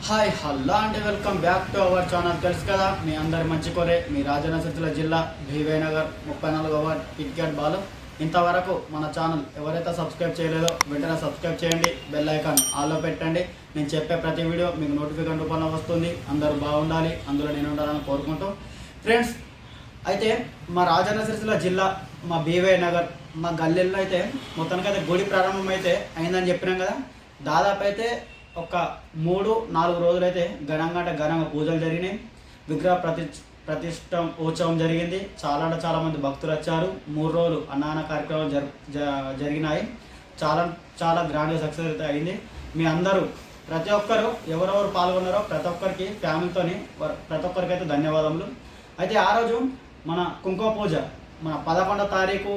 Hi hello and welcome back to our channel. తెలుసు కదా మీ అందరి మంచి కోరే మీ రాజన్న సిరిసిల్ల జిల్లా భీవైనగర్ 34వ వార్డ్ కిట్కాట్ బాలు. ఇంతవరకు మన ఛానల్ ఎవరైతే సబ్స్క్రైబ్ చేయలేదో వెంటనే సబ్స్క్రైబ్ చేయండి, బెల్ ఐకాన్ ఆల్లో పెట్టండి. నేను చెప్పే ప్రతి వీడియో మీకు నోటిఫికేషన్ రూపంలో వస్తుంది. అందరూ బాగుండాలి, అందులో నేను ఉండాలని కోరుకుంటూ ఫ్రెండ్స్, అయితే మా రాజన్న సిరిసిల్ల జిల్లా మా భీవైనగర్ మా గల్లెల్లో అయితే మొత్తానికైతే గుడి ప్రారంభం అయితే అయిందని చెప్పినాం కదా. దాదాపు అయితే ఒక 3-4 రోజులైతే ఘనంగా పూజలు జరిగినాయి. విగ్రహ ప్రతిష్ట ఉత్సవం జరిగింది. చాలా మంది భక్తులు వచ్చారు. 3 రోజులు అన్నదాన కార్యక్రమాలు జరిగినాయి. చాలా గ్రాండ్గా సక్సెస్ అయితే అయింది. మీ అందరూ ప్రతి ఒక్కరు ఎవరెవరు పాల్గొన్నారో ప్రతి ఒక్కరికి ఫ్యామిలీతోని ప్రతి ఒక్కరికి అయితే ధన్యవాదములు. అయితే ఆ రోజు మన కుంకుమ పూజ మన 11వ తారీఖు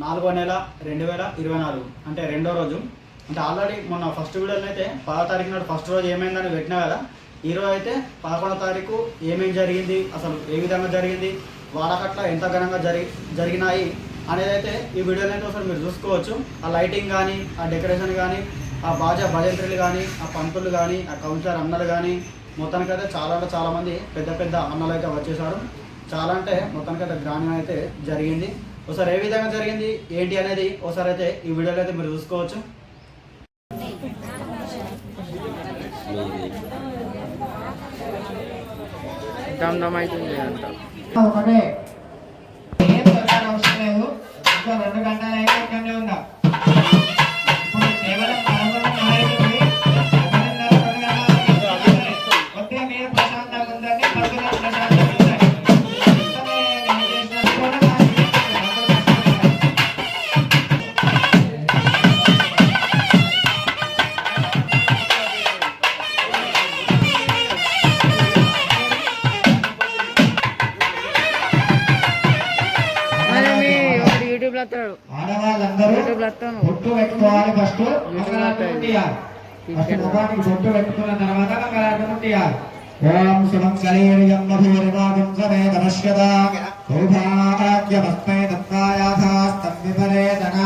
4వ నెల 2024 అంటే రెండో రోజు. అంటే ఆల్రెడీ మొన్న ఫస్ట్ వీడియోలో అయితే 10వ తారీఖు నాడు ఫస్ట్ రోజు ఏమైందని పెట్టినా కదా. ఈరోజు అయితే 11వ తారీఖు ఏమేమి జరిగింది, అసలు ఏ విధంగా జరిగింది, వాడకట్ల ఎంత ఘనంగా జరిగినాయి అనేది అయితే ఈ వీడియోలో అయితే ఒకసారి మీరు చూసుకోవచ్చు. ఆ లైటింగ్ కానీ, ఆ డెకరేషన్ కానీ, ఆ బాజా భజంత్రులు కానీ, ఆ పంతులు కానీ, ఆ కౌన్సిలర్ అన్నలు కానీ, మొత్తానికైతే చాలా మంది పెద్ద అన్నలు అయితే వచ్చేసారు. చాలా అంటే మొత్తానికైతే గ్రాండ్గా అయితే జరిగింది. ఒకసారి ఏ విధంగా జరిగింది ఏంటి అనేది ఒకసారి అయితే ఈ వీడియోలో అయితే మీరు చూసుకోవచ్చు. ఒకటే ఏం దొరకని అవసరం లేదు. ఇంకా 2 గంటలు అయితే ఇక్కడనే ఉందా. ఇప్పుడు కేవలం 11:30 కొద్దిగా మీరు ప్రశాంతంగా ఉందండి, పక్కన ప్రశాంతంగా ఉందండి. ఆడవాళ్ళందరూ బొట్టు పెట్టుకోవాలి. ఫస్ట్ మంగళారతి తీయాలి. ముఖానికి బొట్టు పెట్టుకున్న తర్వాత మంగళారతి తీయాలి. ఓం సుమంగళీర్యం మధురివాగం సమేత నశ్యత సౌభాగ్యమస్మై దత్తాయాథాస్తం విపరేతన.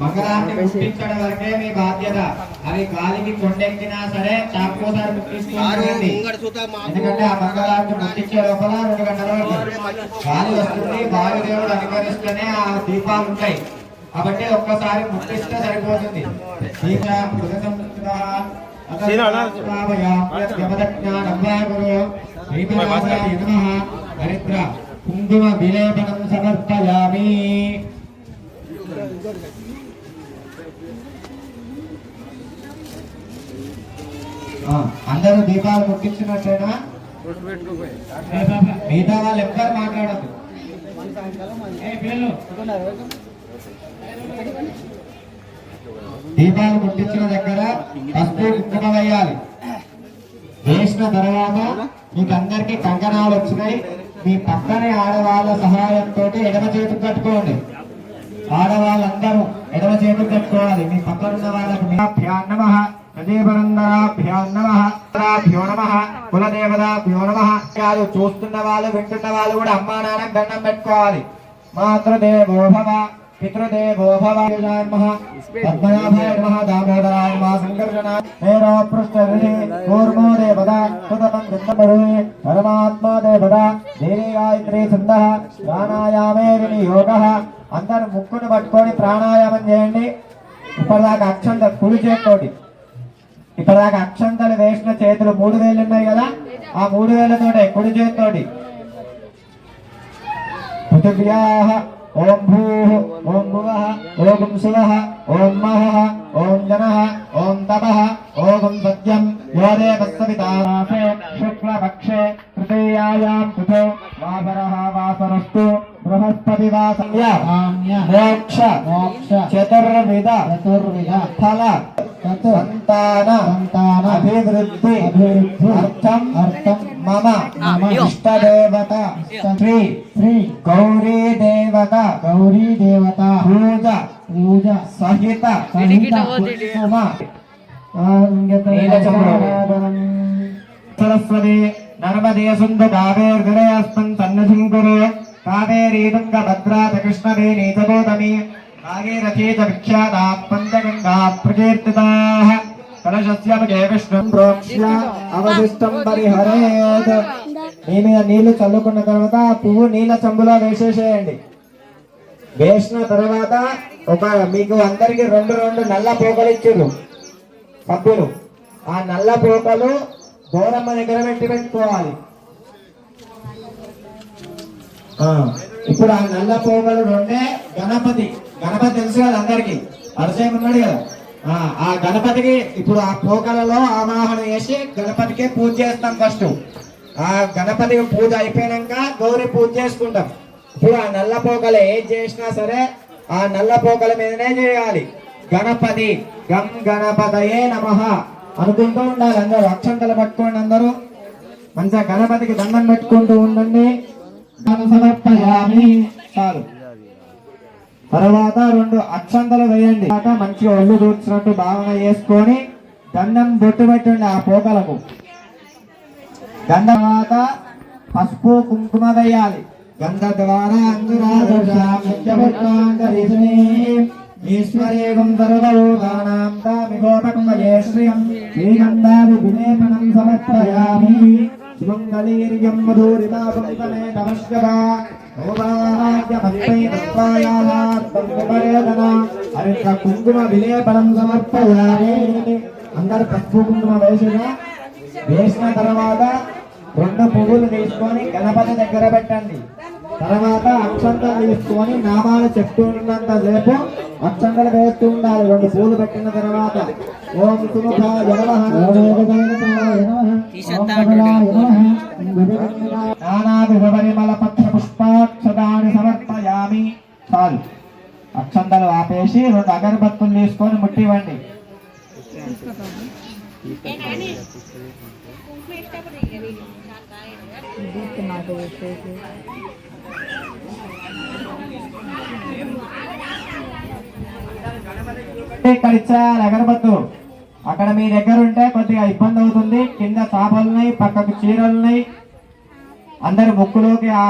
మంగళారతి ముట్టించడం వరకే మీ బాధ్యత. అది గాలికి కొండెక్కినా సరే చాకోసారి ముట్టించుకోండి. ఎందుకంటే ఆ మంగళారతి ముట్టించే లోపల 2 గంటల గాలి వస్తుంది. వాయుదేవుడు అనుకరిస్తేనే ఆ దీపాలు ఉంటాయి. కాబట్టి ఒక్కసారి ముట్టిస్తే సరిపోతుంది. హరిద్ర కుంకుమ విలేపనం సమర్పయామి. అందరూ దీపాలు ముట్టించినట్టేనా? మిగతా వాళ్ళు ఎవ్వరు మాట్లాడదు. దీపాలు ముట్టించిన దగ్గర పసుపు కుంకుమ వేయాలి. వేసిన తర్వాత మీకు అందరికి కంకణాలు వచ్చినాయి. మీ పక్కనే ఆడవాళ్ళ సహాయంతో ఎడమ చేతులు కట్టుకోండి. ఆడవాళ్ళందరూ ఎడమ చేతులు కట్టుకోవాలి. మీ పక్కన ఉన్న వాళ్ళకి కులదేవతాభ్యో నమః. చూస్తున్న వాళ్ళు వింటున్న వాళ్ళు కూడా అమ్మా నాన్న దండం పెట్టుకోవాలి. మాతృదేవో భవ పితృదేవో భవ. పద్మనాభాయ నమః, దామోదరాయ నమః, సంకర్షణాయ మేరో పృష్ఠే కూర్మో దేవత పరమాత్మా దేవత దేవీ గాయత్రీ ఛందః ప్రాణాయామే వినియోగః. అందరు ముక్కును పట్టుకొని ప్రాణాయామం చేయండి. ఇప్పటిదాకా అక్షంత కుడి చేతితోటి ఇప్పటిదాకా అక్షంతలు వేసిన చేతులు 3 వేళ్ళు ఉన్నాయి కదా, ఆ 3 వేళ్లతోటే కుడి చేతితోటి పృథివ్యాః ఓం భూః ఓం భువః ఓం శివః ఓం మహః ఓం జనః ఓం తపః ఓం సత్యం యో దేవస్సవితారాసే శుక్లపక్షే తృతీయాయాం తిథౌ వాసరః వాసరస్తు బృహస్పతి వాసన్య మోక్ష చతుర్విధ ఫల సంతాన అభివృద్ధి అర్థం మమ ఇష్టదేవత శ్రీ గౌరీ దేవత పూజ సహిత సరస్వతి నర్మదే సుంద కావేర్గరయస్మన్ సన్నధిం కురు కావేరీ తుంగభద్రా కృష్ణవేణీ చ గౌతమి భాగీరథీ చ విఖ్యాతా పంచగంగా ప్రకీర్తితాః కలశస్యముఖే విష్ణుం ప్రోక్ష్య అవశిష్టం పరిహరేత్. మీ మీద నీళ్లు చల్లుకున్న తర్వాత ఆ పువ్వు నీళ్ళ చెంబులో వేసేసేయండి. వేసిన తర్వాత మీకు అందరికి రెండు నల్ల పోకలు ఇచ్చారు సభ్యులు. ఆ నల్ల పోకలు గౌరమ్మ దగ్గర పెట్టుకోవాలి. ఇప్పుడు ఆ నల్ల పోకలు రెండే గణపతి తెలుసు కదా అందరికి, పరిచయం ఉన్నాడు కదా. ఆ గణపతికి ఇప్పుడు ఆ పోకలలో ఆవాహన చేసి గణపతికి పూజ చేస్తాం. ఫస్ట్ ఆ గణపతికి పూజ అయిపోయాక గౌరీ పూజ చేసుకుంటాం. ఇప్పుడు ఆ నల్ల పోకలు ఏం చేసినా సరే ఆ నల్ల పోకల మీదనే చేయాలి. గణపతి గం గణపతయే నమః అనుకుంటూ ఉండాలి. అందరూ అక్షంతలు పట్టుకోండి. అందరూ మంచిగా గణపతికి దండం పెట్టుకుంటూ ఉండండి. సమర్పయామి చాలు. తర్వాత 2 అక్షంతలు వేయండి. మంచిగా ఒళ్ళు దూర్చినట్టు భావన చేసుకొని దండం బొట్టు పెట్టండి ఆ పోకలకు. దండం తర్వాత పసుపు కుంకుమ వేయాలి. గంధ ద్వారా ఈశ్వరేగం సర్వలోకానాం తామిగోపక్మయే శ్రియం శ్రీగంధాది విలేపనం సమర్పయామి. సుమంగళీర్యం మధురిమాపం తమే నమస్కరా హరిత కుంకుమ విలేపనం సమర్పయామి. అందరు పసుపు కుంకుమ వేసిన తర్వాత 2 పువ్వులు తీసుకొని గణపతి దగ్గర పెట్టండి. తర్వాత అక్షంతలు తీసుకొని నామాలు చెప్తూ ఉన్నంత సేపు అక్షంతలు వేస్తూ ఉండాలి. 2 పూలు పెట్టిన తర్వాత ఓం సుముఖాయ నమః నానావిధపరిమళ పత్ర పుష్పాక్షదాన్ని సమర్పయామి. చాలు. అక్షంతలు ఆపేసి 2 అగరబత్తులు తీసుకొని ముట్టివ్వండి. ఇక్కడ ఇచ్చేయాలి అగరబత్తు. అక్కడ మీ దగ్గర ఉంటే కొద్దిగా ఇబ్బంది అవుతుంది. కింద చాపలున్నాయి, పక్కకు చీరలున్నాయి. అందరు ముక్కులోకి ఆ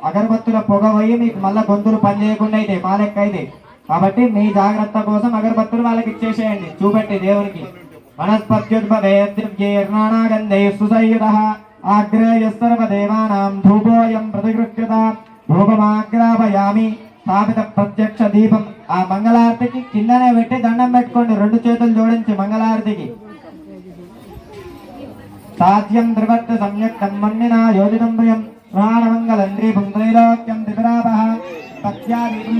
అగరబత్తుల పొగ పోయి మీకు మళ్ళా గొంతులు పని చేయకుండా అయితే మాలెక్క అయితే. కాబట్టి మీ జాగ్రత్త కోసం అగరబత్తులు వాళ్ళకి ఇచ్చేసేయండి చూపెట్టి దేవునికి. వనస్పత్యుద్భవేర్నాగంధైః ఆగ్రేయ సర్వదేవానాం ధూపోయం ప్రతిగృహ్యత ధూపమాగ్రాపయామి. స్థాపిత ప్రత్యక్ష దీపం ఆ మంగళారతికి కిందనే పెట్టి దండం పెట్టుకోండి. 2 చేతులు జోడించి మంగళారతికి. సాధ్యం త్రివర్త సమ్యక్ కన్మన్నినా యోజితం ప్రియం ప్రాణమంగళం దీపం త్రైలోక్యం త్రిపురాపః తత్యాదీపం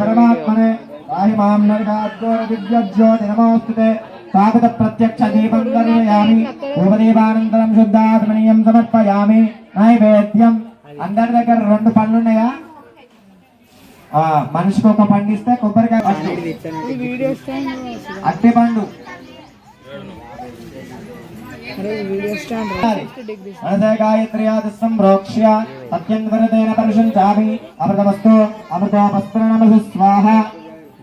పరమాత్మనే రాహి మాం నరకాద్గోర దివ్యజ్యోతి నమోస్తుతే. స్థాపిత ప్రత్యక్ష దీపం దర్శయామి. ఉపదీపానంతరం శుద్ధాత్మనీయం సమర్పయామి. నైవేద్యం అందరి దగ్గర 2 పండ్లు ఉన్నాయా? మనిషికి 1 పండు ఇస్తే కొబ్బరికాయ అట్టి పండు గాయత్ర్యాదిస్సం ప్రోక్ష్య సత్యం వరదేన పరిశుంచామి. అమృతమస్తు అమృతోపస్త్ర నమః స్వాహ.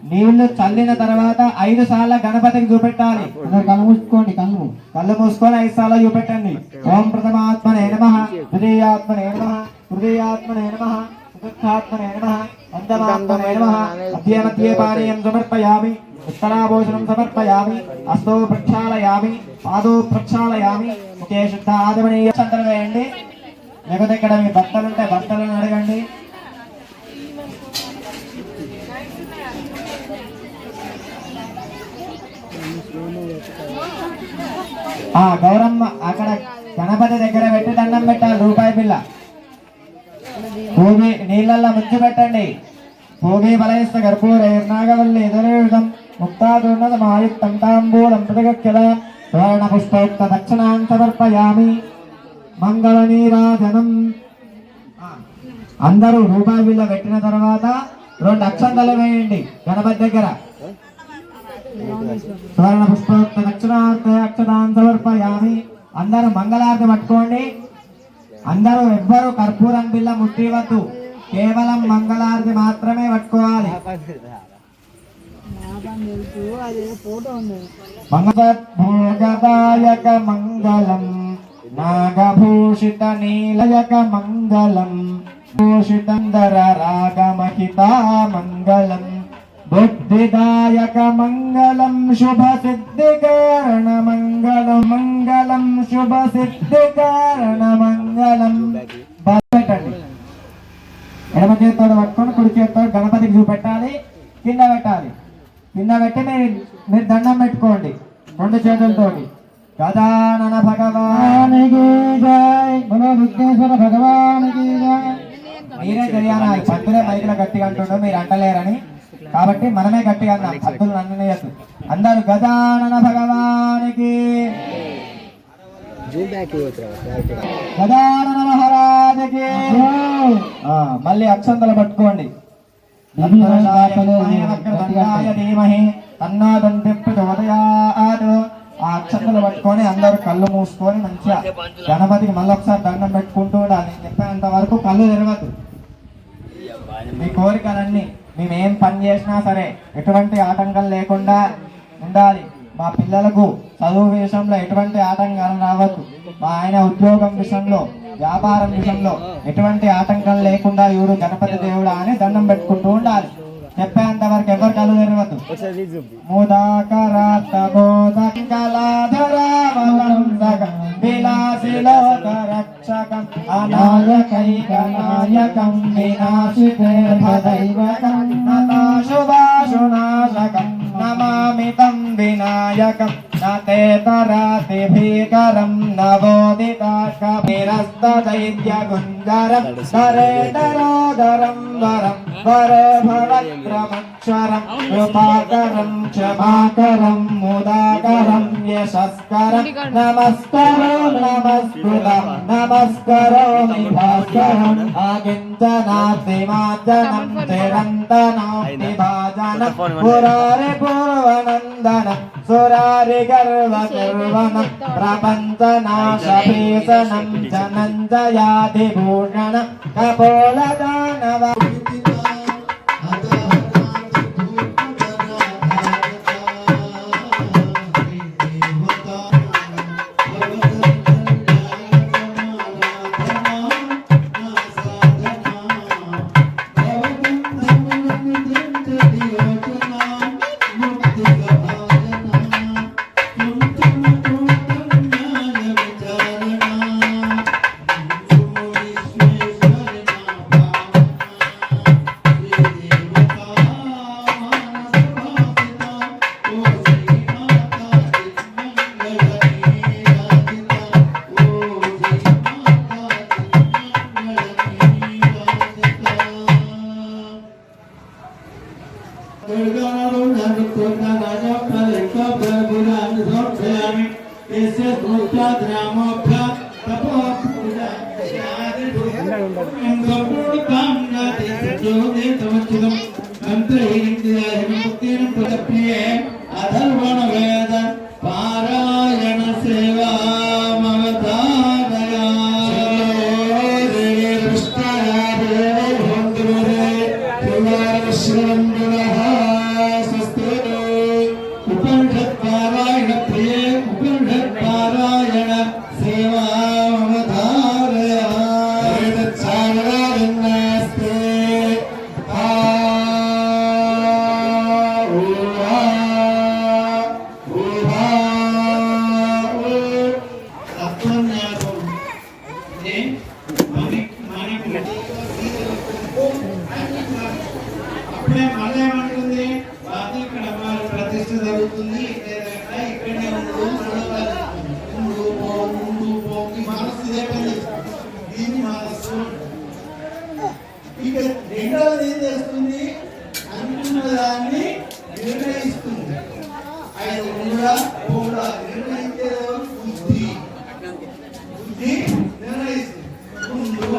నీళ్లు చల్లిన తర్వాత 5 సార్లు గణపతికి చూపెట్టాలి. కళ్ళు మూసుకోండి. కళ్ళు మూసుకొని 5 సార్లు చూపెట్టండి. ఓం ప్రథమాత్మనే నమః, ద్వితీయాత్మనే నమః, తృతీయాత్మనే నమః, చతుర్థాత్మనే నమః, పంచమాత్మనే నమః. మధ్యే మధ్యే పానీయం సమర్పయామి. ఉత్తరాభూషణం సమర్పయామి. హస్తో ప్రక్షాళయామి. పాదో ప్రక్షాళయామి. ముఖే శుద్ధ ఆదమనీయ సంతలు వేయండి. లేకపోతే ఇక్కడ మీ భర్తలుంటే భర్తలను అడగండి. గౌరమ్మ అక్కడ గణపతి దగ్గర పెట్టి దండం పెట్టాలి. రూపాయి బిల్ల భూమి నీళ్ళల్లో ముంచి పెట్టండి. భోగి బలయిస్త గర్భూరైర్నాగవల్లి ఎదురేయుధం ముక్తాదున్నత మాయుక్తం తాంబూలం ప్రతిగక్ష్యల స్వర్ణ పుష్పోక్త దక్షిణాన్ సమర్పయామి. మంగళ నీరాజనం. అందరూ రూపాయి బిల్ల పెట్టిన తర్వాత 2 అక్షంతలు వేయండి గణపతి దగ్గర. స్వర్ణ పుష్పోక్త దక్షిణార్థ అక్షతాన్ సమర్పయామి. అందరూ మంగళారతి పట్టుకోండి. అందరూ ఎవ్వరూ కర్పూరం బిల్ల ముట్టివద్దు. కేవలం మంగళారతి మాత్రమే పట్టుకోవాలి. భోగదాయక మంగళం నాగభూషిత నీలయక మంగళం భూషితందర రాగమహితా మంగళం बुद्धिदायक मंगलम शुभ सिद्धि कारण मंगलम मंगलम शुभ सिद्धि कारण मंगलम పెట్టండి ఎడమ చేతితో పట్టుకొని కుడి చేతితో గణపతికి చూపెట్టాలి కింద పెట్టాలి కింద పెట్టి మీరు దండం పెట్టుకోండి రెండు చేతులతోటి గజానన భగవానికి జై బలో విఘ్నేశ్వర భగవానికి జై మీరే తెలియాలి పంతులే మైకులో గట్టిగా అంటుండో మీరు అంటలేరని కాబట్టి మనమే గట్టిగా అన్నాం పంతులు నన్ను అందరూ గజానన భగవానికి గజానన మహారాజకి మళ్ళీ అక్షంతలు పట్టుకోండి ఆ అక్షంతలు పట్టుకొని అందరూ కళ్ళు మూసుకొని మంచిగా గణపతికి మళ్ళీ ఒకసారి దండం పెట్టుకుంటూ ఉండాలి చెప్పేంత వరకు కళ్ళు తెరవద్దు మీ కోరికలన్నీ మేమేం పని చేసినా సరే ఎటువంటి ఆటంకం లేకుండా ఉండాలి మా పిల్లలకు చదువు విషయంలో ఎటువంటి ఆటంకాలు రావద్దు మా ఆయన ఉద్యోగం విషయంలో వ్యాపారం విషయంలో ఎటువంటి ఆటంకం లేకుండా ఎవరు గణపతి దేవుడా అని దండం పెట్టుకుంటూ ఉండాలి చెప్పేంత వరకు ఎవరు కళ్ళు తెరవద్దు విలాసిలోకరక్షకం అనాయకైకనాయకం వినాశితేర్భదైవకం నతాశుభాశునాశకం నమామితం వినాయకం నతేతరాతి భీకరం నవోదితాకవిరస్తదైత్యగుంజరం సరేతరోదరం వరం వరే భవక్రమక్షరం కృపాకరం క్షమాకరం ముదాకరం యశస్కరం నమస్కరో నమస్కృతం నమస్కరోమి భాస్కరం ఆకించనాద్రిమార్జనం చిరంతనాస్తి భాజనం పురారి పూర్వనందనం సురారి గర్వగర్వనం ప్రపంచనాశభీషణం జనంజయాధిభూషణం కపోలదానవ అధర్వణ వేద పారాయణ సేవా మమతాదయా ఉపనిషత్ పారాయణ ప్రియ ఉపనిషత్ పారాయణ సేవా మమతాదయా అప్పుడే మళ్ళీ ఏమంటుంది బాధ ఇక్కడ ప్రతిష్ట జరుగుతుంది ఇక్కడనే మనస్సు దీన్ని మనస్సు ఇక రెండవది ఏం చేస్తుంది అనుకున్న దాన్ని నిర్ణయిస్తుంది ఐదు కూడా నిర్ణయించే బుద్ధి బుద్ధి నిర్ణయిస్తుంది ముందు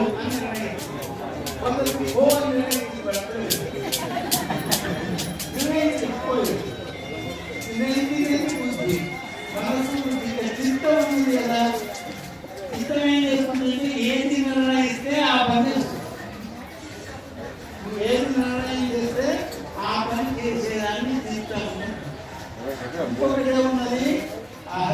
ఏది నిర్ణయిస్తే ఆ పని ఏది నిర్ణయం చేస్తే ఆ పని చేసేదాన్ని తీస్తాము ఇంకొకటి ఏమున్నది ఆ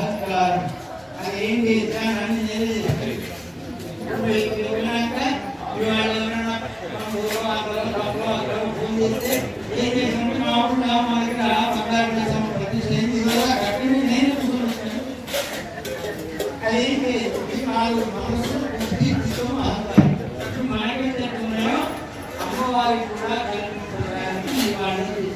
అమ్మవారి కూడా కల్పించడానికి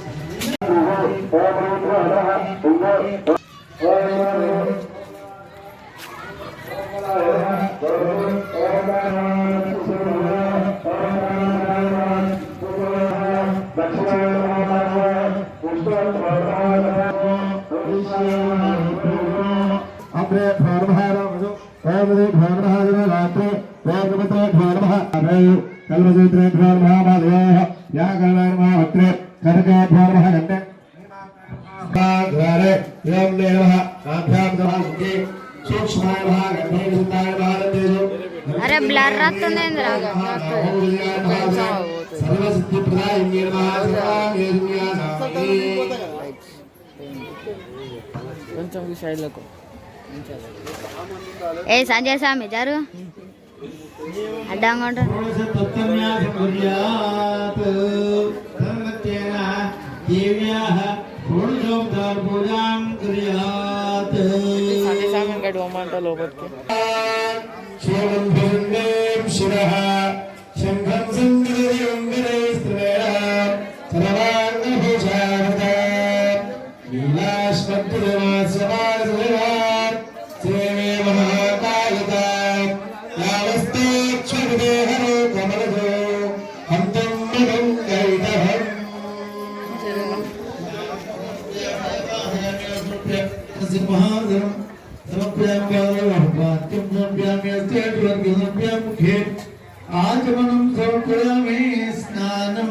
अरे ब्लर रात्तुंदेंद्रा కొంచెం సైడ్లకు ఏ సంజయ్ స్వామి జారు అడ్డంగా ఉంటాను సంజయ్ స్వామి గడి ఒమ్మంట లోపలికి ఆచమనం సౌకర్యమే స్నానం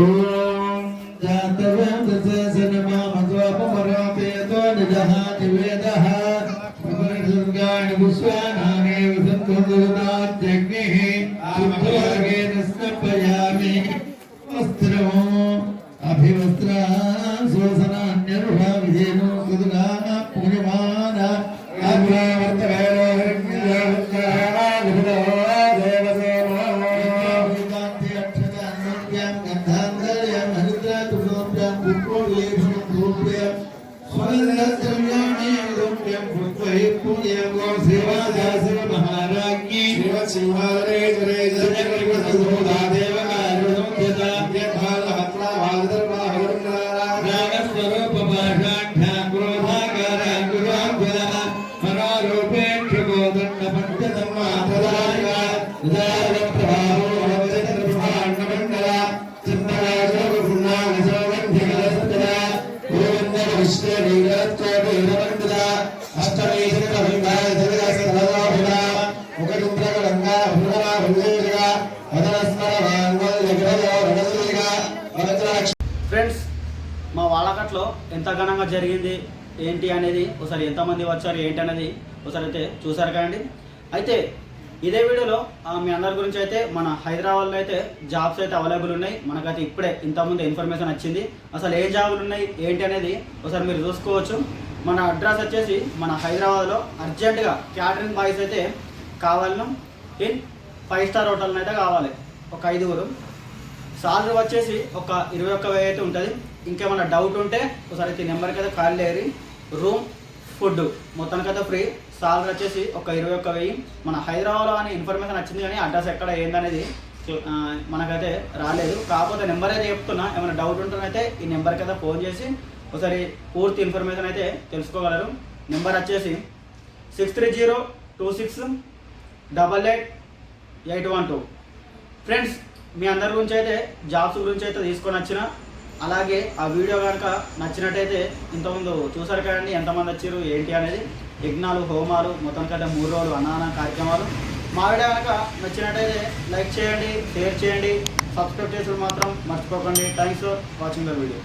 ఓం జాతవ్యం దశనమామద్వాపమరాపేతో నిజహాతి వేదః ఉపనిషద్గాని పుష్పానాని విసంతుర్దాత్యగ్నిః శుద్ధోర్గేన స్నపయామి వస్త్రం అభివస్త్ర శోసనాన్యరుభావిధేనో సుదుగా పూజమాన ఫ్రెండ్స్, మా వాడకట్లో ఎంత ఘనంగా జరిగింది ఏంటి అనేది ఒకసారి ఎంతమంది వచ్చారు ఏంటి అనేది ఒకసారి అయితే చూసారు కదండి. అయితే ఇదే వీడియోలో మీ అందరి గురించి అయితే మన హైదరాబాద్లో అయితే జాబ్స్ అయితే అవైలబుల్ ఉన్నాయి. మనకైతే ఇప్పుడే ఇంతకుముందు ఇన్ఫర్మేషన్ వచ్చింది. అసలు ఏ జాబులు ఉన్నాయి ఏంటి అనేది ఒకసారి మీరు చూసుకోవచ్చు. మన అడ్రస్ వచ్చేసి మన హైదరాబాద్లో అర్జెంటుగా క్యాటరింగ్ బాయ్స్ అయితే కావాలను ఇన్ 5 స్టార్ హోటల్ అయితే కావాలి. ఒక 5గురు. సాలరీ వచ్చేసి ఒక 21,000 అయితే ఉంటుంది. ఇంకేమైనా డౌట్ ఉంటే ఒకసారి అయితే నెంబర్కి అయితే కాల్ చేయరు. రూమ్ ఫుడ్ మొత్తానికైతే ఫ్రీ. సాలరీ వచ్చేసి ఒక 21,000. మన హైదరాబాద్లో అని ఇన్ఫర్మేషన్ వచ్చింది కానీ అడ్రస్ ఎక్కడ ఏందనేది మనకైతే రాలేదు. కాకపోతే నెంబర్ అయితే చెప్తున్నా. ఏమైనా డౌట్ ఉంటేనైతే ఈ నెంబర్కి అయితే ఫోన్ చేసి ఒకసారి పూర్తి ఇన్ఫర్మేషన్ అయితే తెలుసుకోగలరు. నెంబర్ వచ్చేసి 6302268812. ఫ్రెండ్స్, మీ అందరి గురించి అయితే జాబ్స్ గురించి అయితే తీసుకొని వచ్చిన. అలాగే ఆ వీడియో కనుక నచ్చినట్టయితే ఇంతకుముందు చూసారు కదండి ఎంతమంది వచ్చారు ఏంటి అనేది. యజ్ఞాలు హోమాలు మొత్తానికైతే 3 రోజులు అన్నదాన కార్యక్రమాలు. మా వీడియో కనుక నచ్చినట్టయితే లైక్ చేయండి, షేర్ చేయండి, సబ్స్క్రైబ్ చేసుకుని మాత్రం మర్చిపోకండి. Thanks for watching the video.